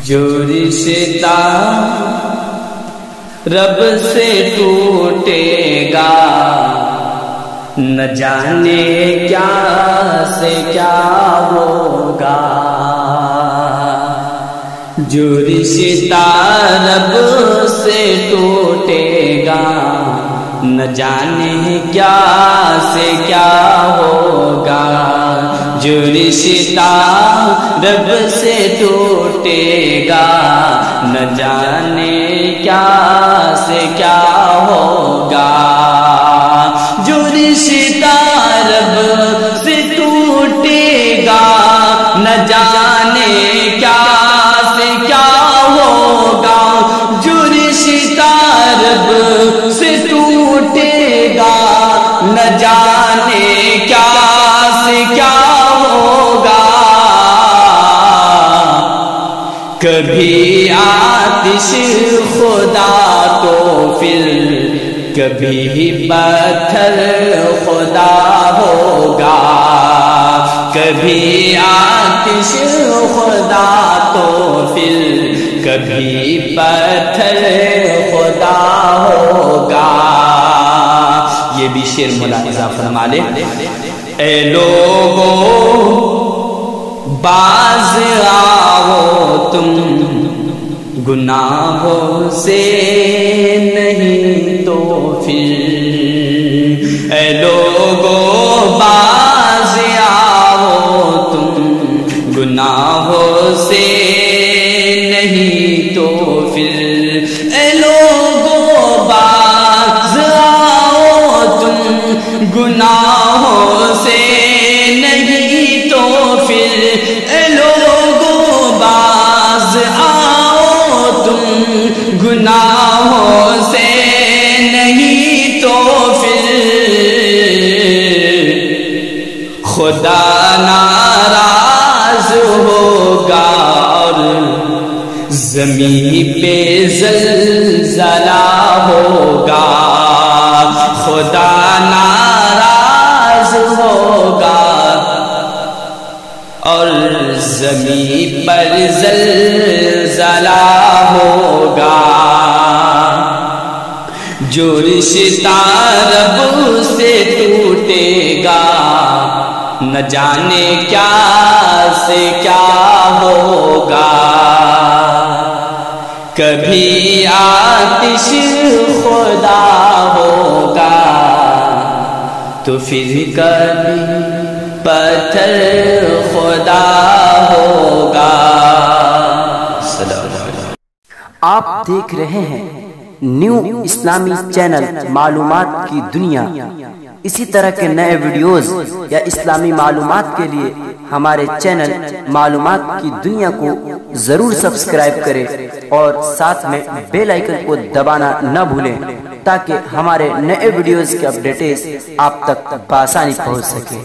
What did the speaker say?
جو رشتہ رب سے ٹوٹے گا نہ جانے کیا سے کیا ہوگا. جو رشتہ رب سے ٹوٹے گا نہ جانے کیا سے کیا ہوگا. جو رشتہ رب سے ٹوٹے گا نہ جانے کیا سے کیا ہوگا. جو رشتہ رب سے ٹوٹے گا نہ جانے کیا سے کیا ہوگا. جو رشتہ رب سے ٹوٹے گا نہ جانے کیا سے کیا ہوگا. کبھی آتش خدا تو پھر کبھی پتھر خدا ہوگا. کبھی آتش خدا تو پھر کبھی پتھر خدا ہوگا. یہ بھی شعر ملاحظہ فرما لے. اے لوگو باز آؤ تم گناہوں سے نہیں تو پھر. اے لوگو باز آؤ تم گناہوں سے نہیں تو پھر. اے لوگو باز آؤ تم گناہوں سے نہیں تو پھر. اے لوگو باز آؤ تم گناہوں سے نہیں تو پھر. خدا ناراض ہوگا اور زمین پہ زلزلہ ہوگا. خدا ناراض ہوگا اور زمین پر زلزلہ ہوگا. جو رشتہ رب سے ٹوٹے گا نہ جانے کیا سے کیا ہوگا. کبھی آتش خدا ہوگا تو پھر کبھی پتھر خدا ہوگا. آپ دیکھ رہے ہیں نیو اسلامی چینل معلومات کی دنیا. اسی طرح کے نئے ویڈیوز یا اسلامی معلومات کے لیے ہمارے چینل معلومات کی دنیا کو ضرور سبسکرائب کریں اور ساتھ میں بیل آئیکن کو دبانا نہ بھولیں تاکہ ہمارے نئے ویڈیوز کے اپڈیٹس آپ تک بآسانی پہنچ سکے.